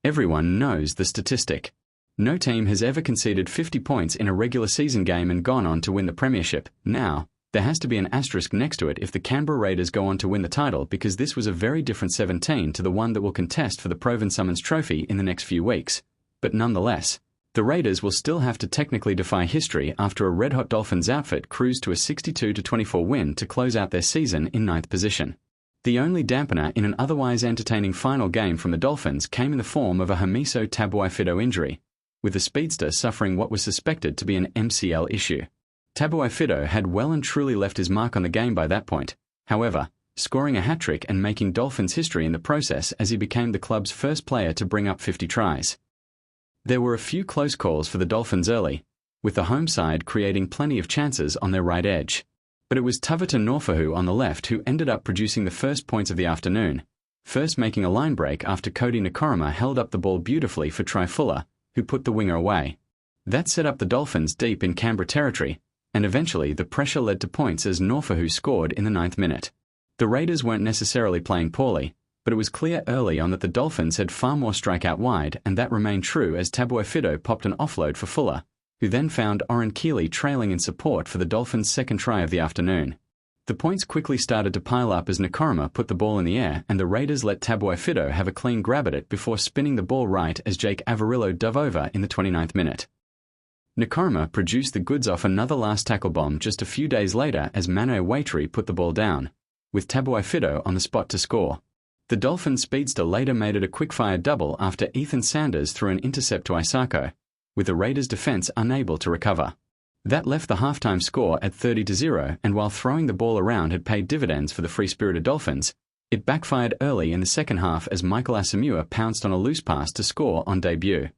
Everyone knows the statistic. No team has ever conceded 50 points in a regular season game and gone on to win the premiership. Now, there has to be an asterisk next to it if the Canberra Raiders go on to win the title, because this was a very different 17 to the one that will contest for the Provan Summons Trophy in the next few weeks. But nonetheless, the Raiders will still have to technically defy history after a red-hot Dolphins outfit cruised to a 62-24 win to close out their season in 9th position. The only dampener in an otherwise entertaining final game from the Dolphins came in the form of a Hamiso Tabuai-Fidow injury, with the speedster suffering what was suspected to be an MCL issue. Tabuai-Fidow had well and truly left his mark on the game by that point, however, scoring a hat-trick and making Dolphins history in the process as he became the club's first player to bring up 50 tries. There were a few close calls for the Dolphins early, with the home side creating plenty of chances on their right edge. But it was Tevita Naufahu on the left who ended up producing the first points of the afternoon, first making a line break after Cody Nakoroma held up the ball beautifully for Trai Fuller, who put the winger away. That set up the Dolphins deep in Canberra territory, and eventually the pressure led to points as Naufahu scored in the 9th minute. The Raiders weren't necessarily playing poorly, but it was clear early on that the Dolphins had far more strike out wide, and that remained true as Tabuai-Fidow popped an offload for Fuller, who then found Oren Keeley trailing in support for the Dolphins' second try of the afternoon. The points quickly started to pile up as Nakoroma put the ball in the air, and the Raiders let Tabuai-Fidow have a clean grab at it before spinning the ball right as Jake Averillo dove over in the 29th minute. Nakoroma produced the goods off another last tackle bomb just a few days later as Mane Waiteri put the ball down, with Tabuai-Fidow on the spot to score. The Dolphins speedster later made it a quick-fire double after Ethan Sanders threw an intercept to Isako, with the Raiders' defense unable to recover. That left the halftime score at 30-0, and while throwing the ball around had paid dividends for the free-spirited Dolphins, it backfired early in the second half as Michael Asamoah pounced on a loose pass to score on debut.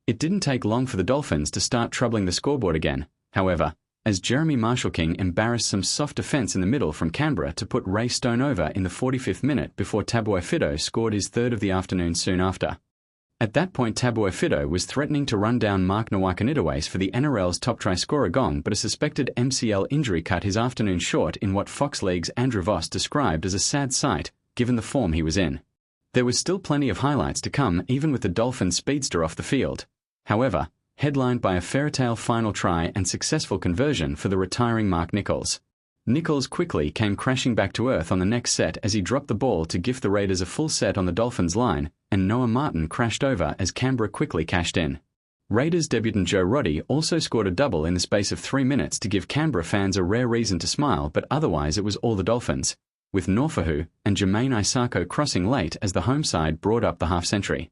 It didn't take long for the Dolphins to start troubling the scoreboard again, however, as Jeremy Marshall-King embarrassed some soft defence in the middle from Canberra to put Ray Stone over in the 45th minute before Tabuai-Fidow scored his third of the afternoon soon after. At that point, Tabuai-Fidow was threatening to run down Mark Nawaqanitawase for the NRL's top try scorer gong, but a suspected MCL injury cut his afternoon short in what Fox League's Andrew Voss described as a sad sight, given the form he was in. There was still plenty of highlights to come even with the Dolphins speedster off the field. However, headlined by a fairytale final try and successful conversion for the retiring Mark Nichols. Nichols quickly came crashing back to earth on the next set as he dropped the ball to gift the Raiders a full set on the Dolphins' line, and Noah Martin crashed over as Canberra quickly cashed in. Raiders debutant Joe Roddy also scored a double in the space of 3 minutes to give Canberra fans a rare reason to smile, but otherwise it was all the Dolphins, with Naufahu and Jermaine Isako crossing late as the home side brought up the half-century.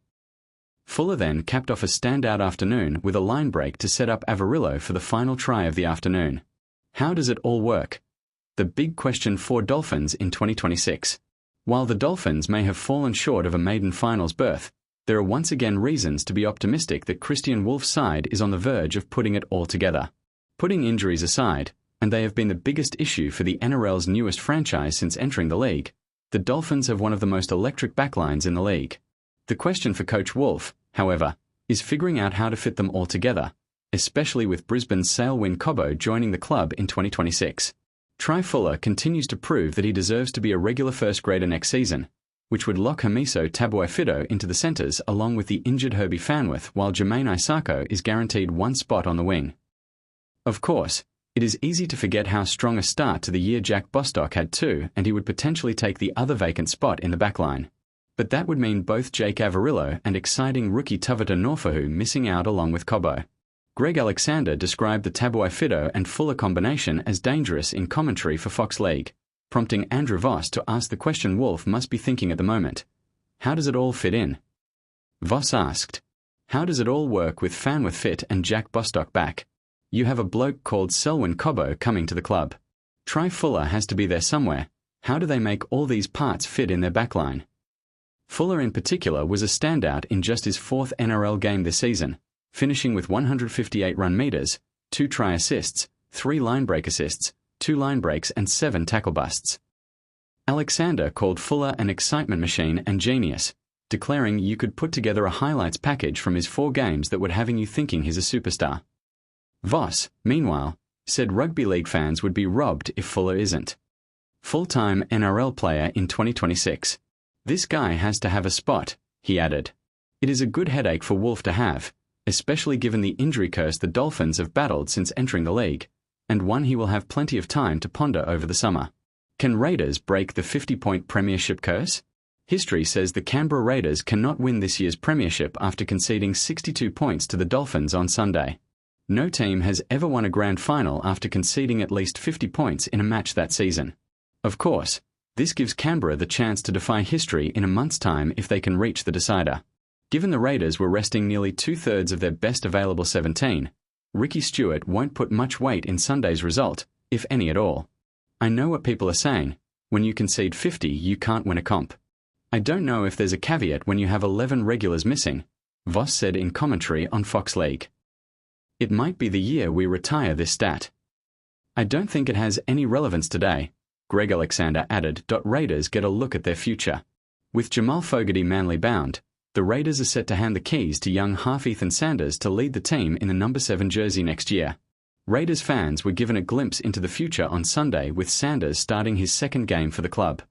Fuller then capped off a standout afternoon with a line break to set up Averillo for the final try of the afternoon. How does it all work? The big question for Dolphins in 2026. While the Dolphins may have fallen short of a maiden finals berth, there are once again reasons to be optimistic that Kristian Woolf's side is on the verge of putting it all together. Putting injuries aside, and they have been the biggest issue for the NRL's newest franchise since entering the league, the Dolphins have one of the most electric backlines in the league. The question for Coach Woolf, however, is figuring out how to fit them all together, especially with Brisbane's Selwyn Cobbo joining the club in 2026. Trai Fuller continues to prove that he deserves to be a regular first grader next season, which would lock Hamiso Tabuai-Fidow into the centres along with the injured Herbie Fanworth, while Jermaine Isako is guaranteed one spot on the wing. Of course, it is easy to forget how strong a start to the year Jack Bostock had too, and he would potentially take the other vacant spot in the backline. But that would mean both Jake Averillo and exciting rookie Tevita Naufahu missing out along with Cobbo. Greg Alexander described the Tabuai-Fidow and Fuller combination as dangerous in commentary for Fox League, prompting Andrew Voss to ask the question Woolf must be thinking at the moment. How does it all fit in? Voss asked, how does it all work with Fanworth fit and Jack Bostock back? You have a bloke called Selwyn Cobbo coming to the club. Trai Fuller has to be there somewhere. How do they make all these parts fit in their backline? Fuller in particular was a standout in just his 4th NRL game this season, finishing with 158 run meters, 2 try assists, 3 line break assists, 2 line breaks and 7 tackle busts. Alexander called Fuller an excitement machine and genius, declaring you could put together a highlights package from his 4 games that would having you thinking he's a superstar. Voss, meanwhile, said rugby league fans would be robbed if Fuller isn't. Full-time NRL player in 2026. This guy has to have a spot, he added. It is a good headache for Woolf to have, especially given the injury curse the Dolphins have battled since entering the league, and one he will have plenty of time to ponder over the summer. Can Raiders break the 50-point premiership curse? History says the Canberra Raiders cannot win this year's premiership after conceding 62 points to the Dolphins on Sunday. No team has ever won a grand final after conceding at least 50 points in a match that season. Of course, this gives Canberra the chance to defy history in a month's time if they can reach the decider. Given the Raiders were resting nearly two-thirds of their best available 17, Ricky Stewart won't put much weight in Sunday's result, if any at all. I know what people are saying. When you concede 50, you can't win a comp. I don't know if there's a caveat when you have 11 regulars missing, Voss said in commentary on Fox League. It might be the year we retire this stat. I don't think it has any relevance today, Greg Alexander added. Raiders get a look at their future. With Jamal Fogarty Manly bound, the Raiders are set to hand the keys to young half Ethan Sanders to lead the team in the number 7 jersey next year. Raiders fans were given a glimpse into the future on Sunday with Sanders starting his second game for the club.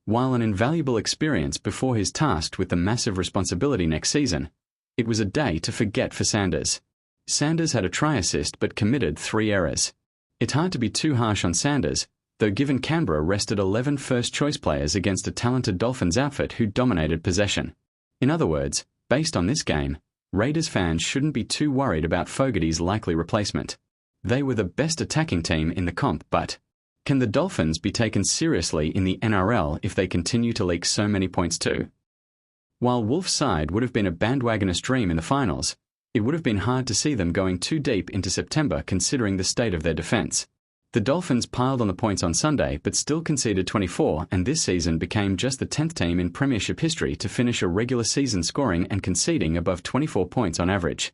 While an invaluable experience before he's tasked with the massive responsibility next season, it was a day to forget for Sanders. Sanders had a try assist but committed 3 errors. It's hard to be too harsh on Sanders, though, given Canberra rested 11 first-choice players against a talented Dolphins outfit who dominated possession. In other words, based on this game, Raiders fans shouldn't be too worried about Fogarty's likely replacement. They were the best attacking team in the comp, but can the Dolphins be taken seriously in the NRL if they continue to leak so many points too? While Woolf's side would have been a bandwagoner's dream in the finals, it would have been hard to see them going too deep into September considering the state of their defence. The Dolphins piled on the points on Sunday but still conceded 24, and this season became just the 10th team in premiership history to finish a regular season scoring and conceding above 24 points on average.